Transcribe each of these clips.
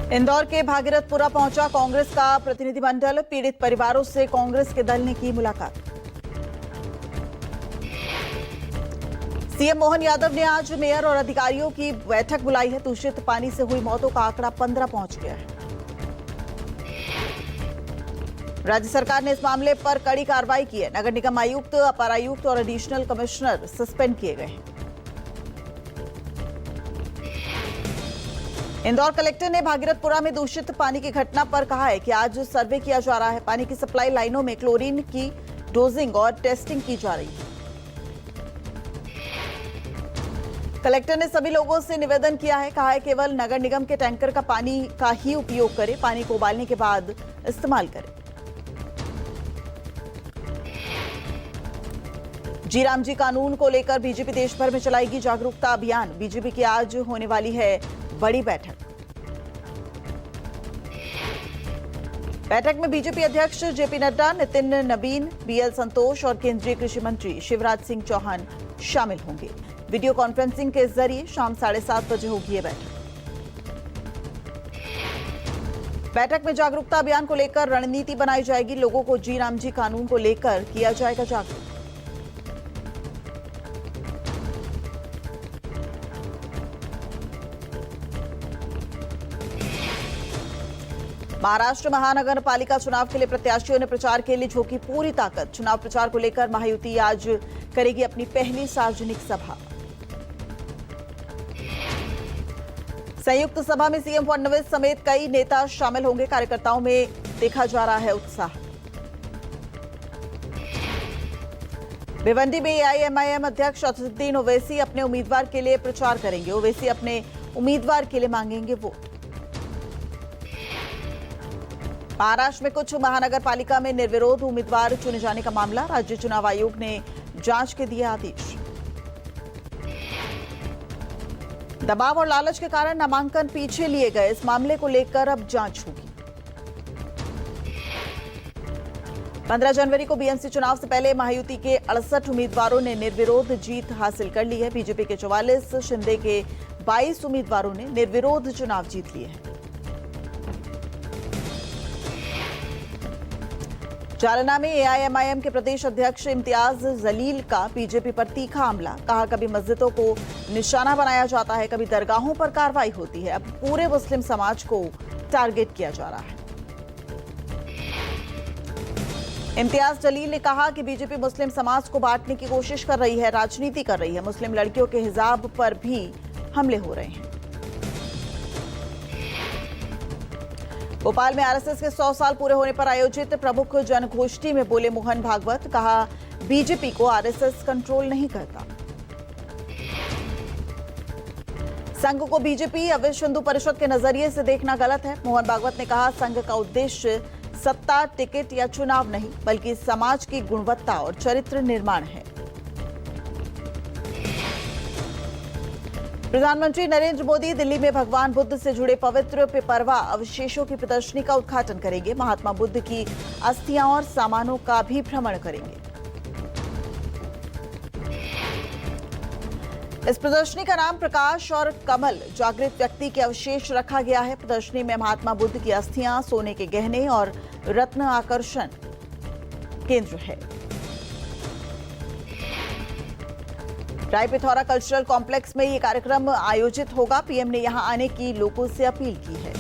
इंदौर के भागीरथपुरा पहुंचा कांग्रेस का प्रतिनिधिमंडल। पीड़ित परिवारों से कांग्रेस के दल ने की मुलाकात। सीएम मोहन यादव ने आज मेयर और अधिकारियों की बैठक बुलाई है। दूषित पानी से हुई मौतों का आंकड़ा 15 पहुंच गया है। राज्य सरकार ने इस मामले पर कड़ी कार्रवाई की है। नगर निगम आयुक्त, अपर आयुक्त और एडिशनल कमिश्नर सस्पेंड किए गए हैं। इंदौर कलेक्टर ने भागीरथपुरा में दूषित पानी की घटना पर कहा है कि आज सर्वे किया जा रहा है। पानी की सप्लाई लाइनों में क्लोरीन की डोजिंग और टेस्टिंग की जा रही है। कलेक्टर ने सभी लोगों से निवेदन किया है, कहा है केवल नगर निगम के टैंकर का पानी का ही उपयोग करें। पानी को उबालने के बाद इस्तेमाल करें। जी राम जी कानून को लेकर बीजेपी देश भर में चलाएगी जागरूकता अभियान। बीजेपी की आज होने वाली है बड़ी बैठक। बैठक में बीजेपी अध्यक्ष जेपी नड्डा, नितिन नबीन, बीएल संतोष और केंद्रीय कृषि मंत्री शिवराज सिंह चौहान शामिल होंगे। वीडियो कॉन्फ्रेंसिंग के जरिए शाम 7:30 बजे होगी ये बैठक। बैठक में जागरूकता अभियान को लेकर रणनीति बनाई जाएगी। लोगों को जी राम जी कानून को लेकर किया जाएगा जागरूक। महाराष्ट्र महानगर पालिका चुनाव के लिए प्रत्याशियों ने प्रचार के लिए झोंकी पूरी ताकत। चुनाव प्रचार को लेकर महायुति आज करेगी अपनी पहली सार्वजनिक सभा। संयुक्त सभा में सीएम फडणवीस समेत कई नेता शामिल होंगे। कार्यकर्ताओं में देखा जा रहा है उत्साह। भिवंडी में एआईएमआईएम अध्यक्ष असदुद्दीन ओवैसी अपने उम्मीदवार के लिए प्रचार करेंगे। ओवैसी अपने उम्मीदवार के लिए मांगेंगे वोट। महाराष्ट्र में कुछ महानगर पालिका में निर्विरोध उम्मीदवार चुने जाने का मामला। राज्य चुनाव आयोग ने जांच के दिए आदेश। दबाव और लालच के कारण नामांकन पीछे लिए गए। इस मामले को लेकर अब जांच होगी। 15 जनवरी को बीएमसी चुनाव से पहले महायुति के 68 उम्मीदवारों ने निर्विरोध जीत हासिल कर ली है। बीजेपी के 44, शिंदे के 22 उम्मीदवारों ने निर्विरोध चुनाव जीत लिए हैं। जालना में एआईएमआईएम के प्रदेश अध्यक्ष इम्तियाज जलील का बीजेपी पर तीखा हमला। कहा कभी मस्जिदों को निशाना बनाया जाता है, कभी दरगाहों पर कार्रवाई होती है। अब पूरे मुस्लिम समाज को टारगेट किया जा रहा है। इम्तियाज जलील ने कहा कि बीजेपी मुस्लिम समाज को बांटने की कोशिश कर रही है, राजनीति कर रही है। मुस्लिम लड़कियों के हिजाब पर भी हमले हो रहे हैं। भोपाल में आरएसएस के 100 साल पूरे होने पर आयोजित प्रमुख जनगोष्ठी में बोले मोहन भागवत। कहा बीजेपी को आरएसएस कंट्रोल नहीं करता। संघ को बीजेपी या विश्व हिंदू परिषद के नजरिए से देखना गलत है। मोहन भागवत ने कहा संघ का उद्देश्य सत्ता, टिकट या चुनाव नहीं, बल्कि समाज की गुणवत्ता और चरित्र निर्माण है। प्रधानमंत्री नरेंद्र मोदी दिल्ली में भगवान बुद्ध से जुड़े पवित्र पिपरवा अवशेषों की प्रदर्शनी का उद्घाटन करेंगे। महात्मा बुद्ध की अस्थियां और सामानों का भी भ्रमण करेंगे। इस प्रदर्शनी का नाम प्रकाश और कमल जागृत व्यक्ति के अवशेष रखा गया है। प्रदर्शनी में महात्मा बुद्ध की अस्थियां, सोने के गहने और रत्न आकर्षण केंद्र है। रायपिथौरा कल्चरल कॉम्प्लेक्स में यह कार्यक्रम आयोजित होगा। पीएम ने यहां आने की लोगों से अपील की है।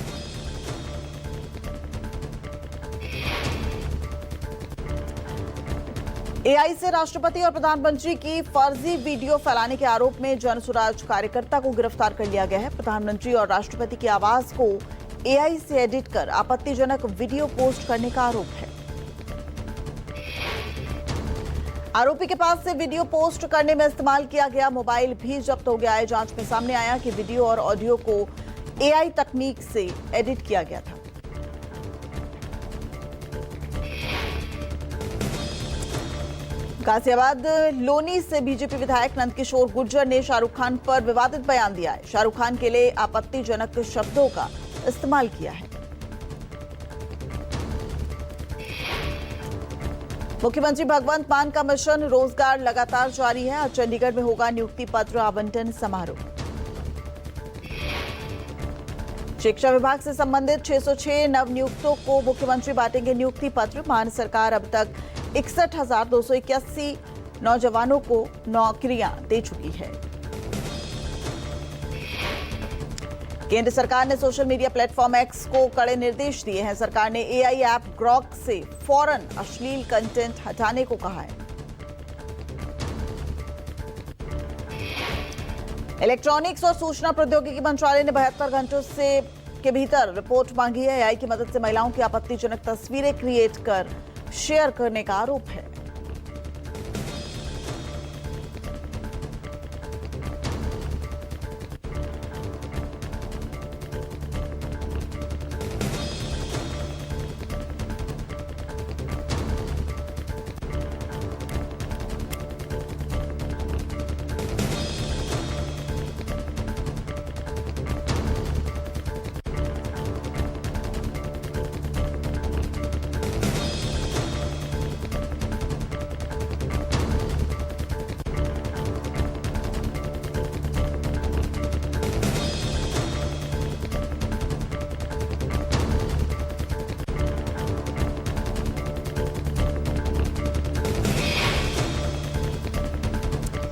एआई से राष्ट्रपति और प्रधानमंत्री की फर्जी वीडियो फैलाने के आरोप में जनसुराज कार्यकर्ता को गिरफ्तार कर लिया गया है। प्रधानमंत्री और राष्ट्रपति की आवाज को एआई से एडिट कर आपत्तिजनक वीडियो पोस्ट करने का आरोप है। आरोपी के पास से वीडियो पोस्ट करने में इस्तेमाल किया गया मोबाइल भी जब्त हो गया है। जांच में सामने आया कि वीडियो और ऑडियो को एआई तकनीक से एडिट किया गया था। गाजियाबाद लोनी से बीजेपी विधायक नंदकिशोर गुर्जर ने शाहरुख खान पर विवादित बयान दिया है। शाहरुख खान के लिए आपत्तिजनक शब्दों का इस्तेमाल किया है। मुख्यमंत्री भगवंत मान का मिशन रोजगार लगातार जारी है। आज चंडीगढ़ में होगा नियुक्ति पत्र आवंटन समारोह। शिक्षा विभाग से संबंधित 606 नवनियुक्तों को मुख्यमंत्री बांटेंगे नियुक्ति पत्र। महान सरकार अब तक 61,281 नौजवानों को नौकरियां दे चुकी है। केंद्र सरकार ने सोशल मीडिया प्लेटफॉर्म एक्स को कड़े निर्देश दिए हैं। सरकार ने एआई ऐप ग्रॉक से फौरन अश्लील कंटेंट हटाने को कहा है। इलेक्ट्रॉनिक्स और सूचना प्रौद्योगिकी मंत्रालय ने 72 घंटों के भीतर रिपोर्ट मांगी है। एआई की मदद से महिलाओं की आपत्तिजनक तस्वीरें क्रिएट कर शेयर करने का आरोप है।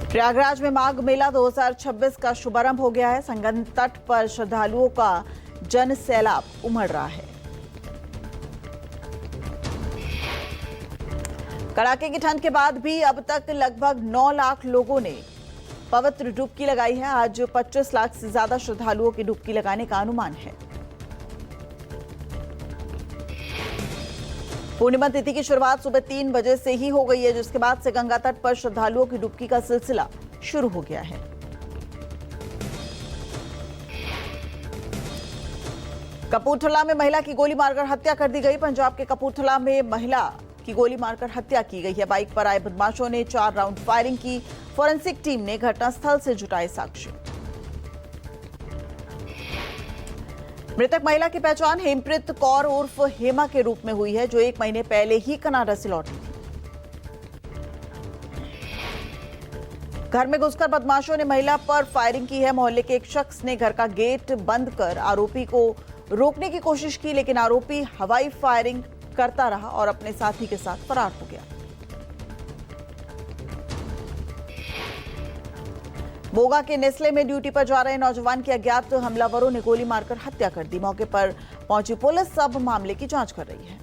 प्रयागराज में माघ मेला 2026 का शुभारंभ हो गया है। संगम तट पर श्रद्धालुओं का जन सैलाब उमड़ रहा है। कड़ाके की ठंड के बाद भी अब तक लगभग 9 लाख लोगों ने पवित्र डुबकी लगाई है। आज 25 लाख से ज्यादा श्रद्धालुओं की डुबकी लगाने का अनुमान है। पूर्णिमा तिथि की शुरुआत सुबह 3 बजे से ही हो गई है, जिसके बाद से गंगा तट पर श्रद्धालुओं की डुबकी का सिलसिला शुरू हो गया है। कपूरथला में महिला की गोली मारकर हत्या कर दी गई। पंजाब के कपूरथला में महिला की गोली मारकर हत्या की गई है। बाइक पर आए बदमाशों ने 4 राउंड फायरिंग की। फोरेंसिक टीम ने घटनास्थल से जुटाए साक्ष्य। मृतक महिला की पहचान हेमप्रीत कौर उर्फ हेमा के रूप में हुई है, जो 1 महीने पहले ही कनाडा से लौटी थी। घर में घुसकर बदमाशों ने महिला पर फायरिंग की है। मोहल्ले के एक शख्स ने घर का गेट बंद कर आरोपी को रोकने की कोशिश की, लेकिन आरोपी हवाई फायरिंग करता रहा और अपने साथी के साथ फरार हो गया। मोगा के नेस्ले में ड्यूटी पर जा रहे नौजवान की अज्ञात हमलावरों ने गोली मारकर हत्या कर दी। मौके पर पहुंची पुलिस अब मामले की जांच कर रही है।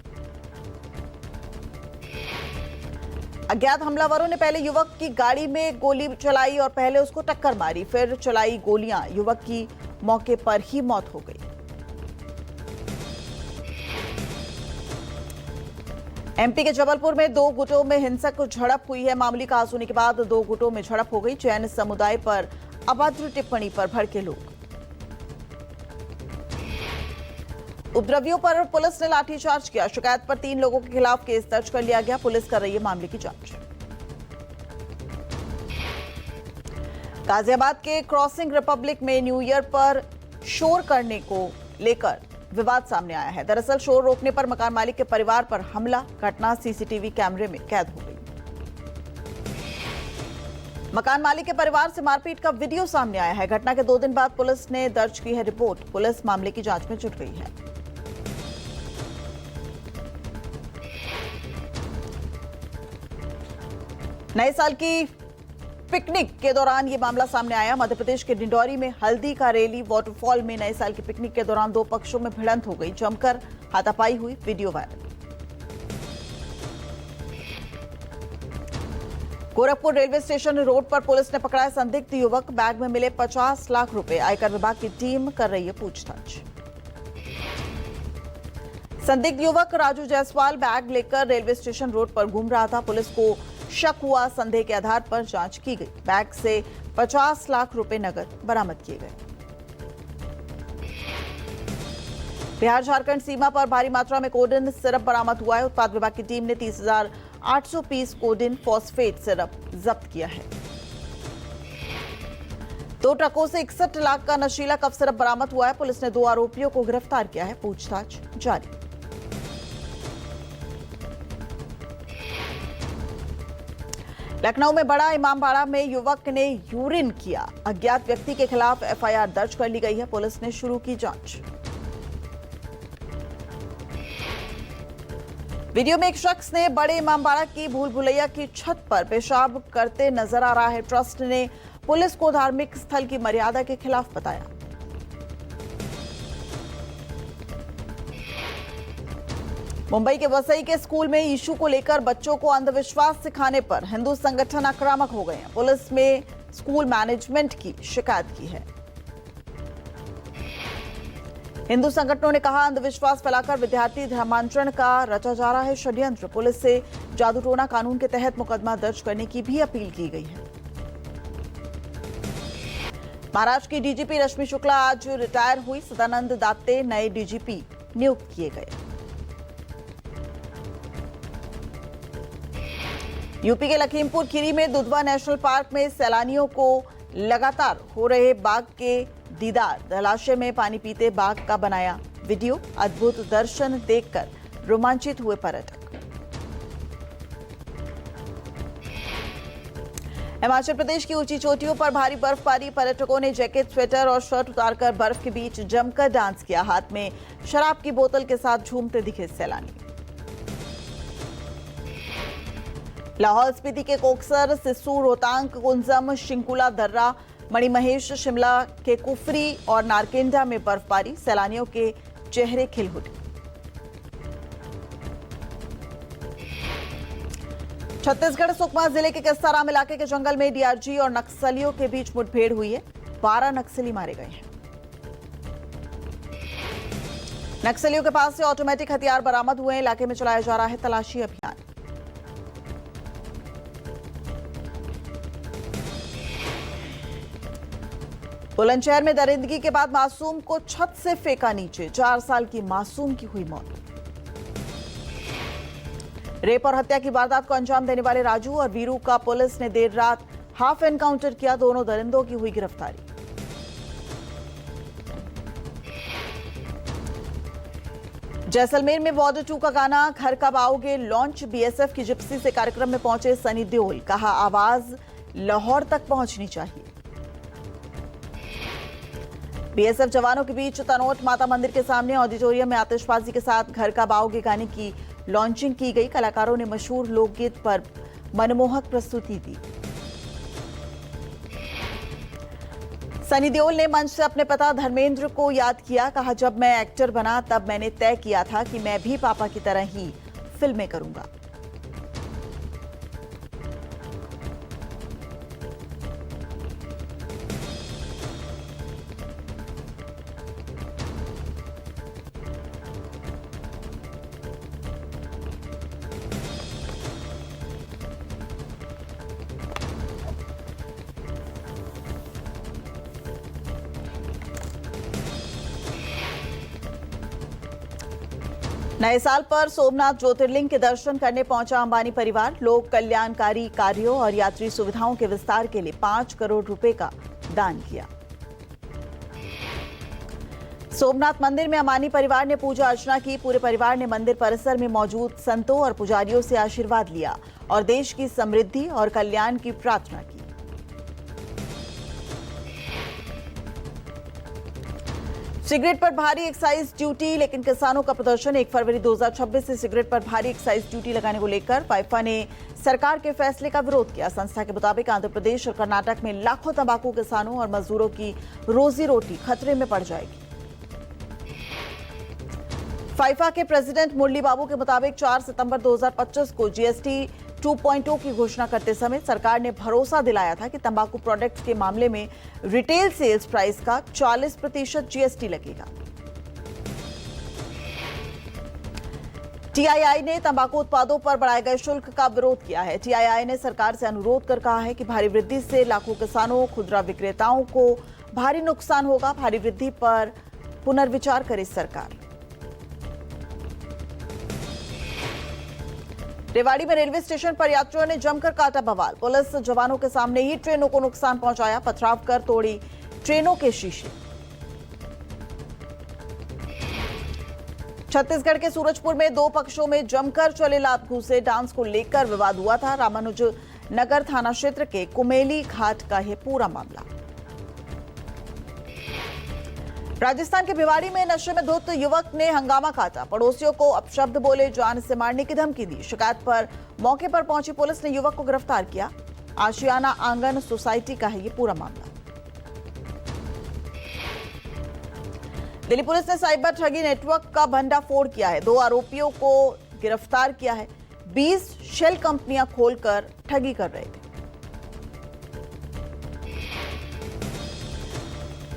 अज्ञात हमलावरों ने पहले युवक की गाड़ी में गोली चलाई और पहले उसको टक्कर मारी, फिर चलाई गोलियां। युवक की मौके पर ही मौत हो गई। एमपी के जबलपुर में 2 गुटों में हिंसक झड़प हुई है। मामूली कहासुनी होने के बाद 2 गुटों में झड़प हो गई। जैन समुदाय पर अभद्र टिप्पणी पर भड़के लोग। उपद्रवियों पर पुलिस ने लाठीचार्ज किया। शिकायत पर 3 लोगों के खिलाफ केस दर्ज कर लिया गया। पुलिस कर रही है मामले की जांच। गाजियाबाद के क्रॉसिंग रिपब्लिक में न्यू ईयर पर शोर करने को लेकर विवाद सामने आया है। दरअसल शोर रोकने पर मकान मालिक के परिवार पर हमला। घटना सीसीटीवी कैमरे में कैद हो गई। मकान मालिक के परिवार से मारपीट का वीडियो सामने आया है। घटना के 2 दिन बाद पुलिस ने दर्ज की है रिपोर्ट। पुलिस मामले की जांच में जुट गई है। नए साल की पिकनिक के दौरान ये मामला सामने आया। मध्य प्रदेश के डिंडौरी में हल्दी का रेली वाटरफॉल में नए साल की पिकनिक के दौरान 2 पक्षों में भिड़ंत हो गई। जमकर हाथापाई हुई, video viral. Gorakhpur railway station road पर पुलिस ने पकड़ा है संदिग्ध युवक। बैग में मिले 50 लाख रुपए। आयकर विभाग की टीम कर रही है पूछताछ। संदिग्ध युवक राजू जायसवाल बैग लेकर रेलवे स्टेशन रोड पर घूम रहा था। पुलिस को शक हुआ। संदेह के आधार पर जांच की गई। बैग से 50 लाख रुपए नकद बरामद किए गए। बिहार झारखंड सीमा पर भारी मात्रा में कोडिन सिरप बरामद हुआ है। उत्पाद विभाग की टीम ने 30,800 पीस कोडिन फॉस्फेट सिरप जब्त किया है। 2 ट्रकों से 61 लाख का नशीला कफ सिरप बरामद हुआ है। पुलिस ने 2 आरोपियों को गिरफ्तार किया है। पूछताछ जारी। लखनऊ में बड़ा इमामबाड़ा में युवक ने यूरिन किया। अज्ञात व्यक्ति के खिलाफ एफआईआर दर्ज कर ली गई है। पुलिस ने शुरू की जांच। वीडियो में एक शख्स ने बड़े इमामबाड़ा की भूल भुलैया की छत पर पेशाब करते नजर आ रहा है। ट्रस्ट ने पुलिस को धार्मिक स्थल की मर्यादा के खिलाफ बताया। मुंबई के वसई के स्कूल में यीशु को लेकर बच्चों को अंधविश्वास सिखाने पर हिंदू संगठन आक्रामक हो गए हैं। पुलिस में स्कूल मैनेजमेंट की शिकायत की है। हिंदू संगठनों ने कहा, अंधविश्वास फैलाकर विद्यार्थी धर्मांतरण का रचा जा रहा है षड्यंत्र। पुलिस से जादूटोना कानून के तहत मुकदमा दर्ज करने की भी अपील की गई है। महाराष्ट्र की डीजीपी रश्मि शुक्ला आज रिटायर हुई। सदानंद दात्ते नए डीजीपी नियुक्त किए गए। यूपी के लखीमपुर खीरी में दुधवा नेशनल पार्क में सैलानियों को लगातार हो रहे बाघ के दीदार। जलाशय में पानी पीते बाघ का बनाया वीडियो। अद्भुत दर्शन देखकर रोमांचित हुए पर्यटक। हिमाचल प्रदेश की ऊंची चोटियों पर भारी बर्फबारी। पर्यटकों ने जैकेट, स्वेटर और शर्ट उतारकर बर्फ के बीच जमकर डांस किया। हाथ में शराब की बोतल के साथ झूमते दिखे सैलानी। लाहौल स्पीति के कोकसर, सिस्सू, रोहतांग, कुंजम, शिंकुला दर्रा, मणिमहेश, शिमला के कुफरी और नारकेंडा में बर्फबारी। सैलानियों के चेहरे खिल उठे। छत्तीसगढ़ सुकमा जिले के किस्ताराम इलाके के जंगल में डीआरजी और नक्सलियों के बीच मुठभेड़ हुई है। 12 नक्सली मारे गए हैं। नक्सलियों के पास से ऑटोमेटिक हथियार बरामद हुए हैं। इलाके में चलाया जा रहा है तलाशी अभियान। बुलंदशहर में दरिंदगी के बाद मासूम को छत से फेंका नीचे। 4 साल की मासूम की हुई मौत। रेप और हत्या की वारदात को अंजाम देने वाले राजू और वीरू का पुलिस ने देर रात हाफ एनकाउंटर किया। दोनों दरिंदों की हुई गिरफ्तारी। जैसलमेर में बॉर्डर 2 का गाना घर कब आओगे लॉन्च। बीएसएफ की जिप्सी से कार्यक्रम में पहुंचे सनी देओल। कहा, आवाज लाहौर तक पहुंचनी चाहिए। बीएसएफ जवानों के बीच तनोट माता मंदिर के सामने ऑडिटोरियम में आतिशबाजी के साथ घर कब आओगे गाने की लॉन्चिंग की गई। कलाकारों ने मशहूर लोकगीत पर मनमोहक प्रस्तुति दी। सनी देओल ने मंच से अपने पिता धर्मेंद्र को याद किया। कहा, जब मैं एक्टर बना तब मैंने तय किया था कि मैं भी पापा की तरह ही फिल्में करूंगा। नए साल पर सोमनाथ ज्योतिर्लिंग के दर्शन करने पहुंचा अंबानी परिवार। लोक कल्याणकारी कार्यों और यात्री सुविधाओं के विस्तार के लिए 5 करोड़ रुपए का दान किया। सोमनाथ मंदिर में अंबानी परिवार ने पूजा अर्चना की। पूरे परिवार ने मंदिर परिसर में मौजूद संतों और पुजारियों से आशीर्वाद लिया और देश की समृद्धि और कल्याण की प्रार्थना की। सिगरेट पर भारी एक्साइज ड्यूटी, लेकिन किसानों का प्रदर्शन। 1 फरवरी 2026 से सिगरेट पर भारी एक्साइज ड्यूटी लगाने को लेकर पाइफा ने सरकार के फैसले का विरोध किया। संस्था के मुताबिक आंध्र प्रदेश और कर्नाटक में लाखों तंबाकू किसानों और मजदूरों की रोजी रोटी खतरे में पड़ जाएगी। फाइफा के प्रेसिडेंट मुरली बाबू के मुताबिक 4 सितंबर 2025 को जीएसटी 2.0 की घोषणा करते समय सरकार ने भरोसा दिलाया था कि तंबाकू प्रोडक्ट्स के मामले में रिटेल सेल्स प्राइस का 40% जीएसटी लगेगा। टीआईआई ने तंबाकू उत्पादों पर बढ़ाए गए शुल्क का विरोध किया है। टीआईआई ने सरकार से अनुरोध कर कहा है कि भारी वृद्धि से लाखों किसानों, खुदरा विक्रेताओं को भारी नुकसान होगा। भारी वृद्धि पर पुनर्विचार करे सरकार। रेवाड़ी में रेलवे स्टेशन पर यात्रियों ने जमकर काटा बवाल। पुलिस जवानों के सामने ही ट्रेनों को नुकसान पहुंचाया। पथराव कर तोड़ी ट्रेनों के शीशे। छत्तीसगढ़ के सूरजपुर में 2 पक्षों में जमकर चले लात घूसे। डांस को लेकर विवाद हुआ था। रामानुज नगर थाना क्षेत्र के कुमेली घाट का यह पूरा मामला। राजस्थान के भिवाड़ी में नशे में धुत युवक ने हंगामा काटा। पड़ोसियों को अपशब्द बोले, जान से मारने की धमकी दी। शिकायत पर मौके पर पहुंची पुलिस ने युवक को गिरफ्तार किया। आशियाना आंगन सोसाइटी का है ये पूरा मामला। दिल्ली पुलिस ने साइबर ठगी नेटवर्क का भंडाफोड़ किया है। 2 आरोपियों को गिरफ्तार किया है। 20 शेल कंपनियां खोलकर ठगी कर रहे थे।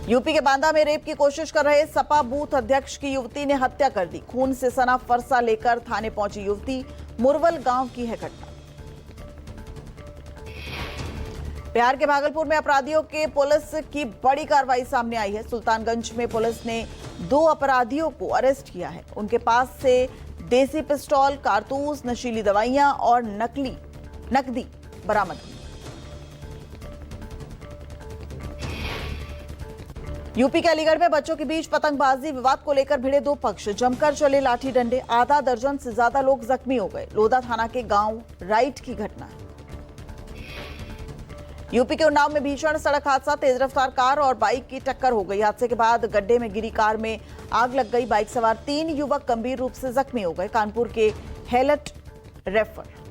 यूपी के बांदा में रेप की कोशिश कर रहे सपा बूथ अध्यक्ष की युवती ने हत्या कर दी। खून से सना फरसा लेकर थाने पहुंची युवती। मुरवल गांव की है घटना। बिहार के भागलपुर में अपराधियों के पुलिस की बड़ी कार्रवाई सामने आई है। सुल्तानगंज में पुलिस ने 2 अपराधियों को अरेस्ट किया है। उनके पास से देसी पिस्तौल, कारतूस, नशीली दवाइयां और नकदी बरामद हुई। यूपी के अलीगढ़ में बच्चों के बीच पतंगबाजी विवाद को लेकर भिड़े 2 पक्ष। जमकर चले लाठी डंडे। आधा दर्जन से ज्यादा लोग जख्मी हो गए। लोधा थाना के गांव राइट की घटना है। यूपी के उन्नाव में भीषण सड़क हादसा। तेज रफ्तार कार और बाइक की टक्कर हो गई। हादसे के बाद गड्ढे में गिरी कार में आग लग गई। बाइक सवार 3 युवक गंभीर रूप से जख्मी हो गए। कानपुर के हेलट रेफर।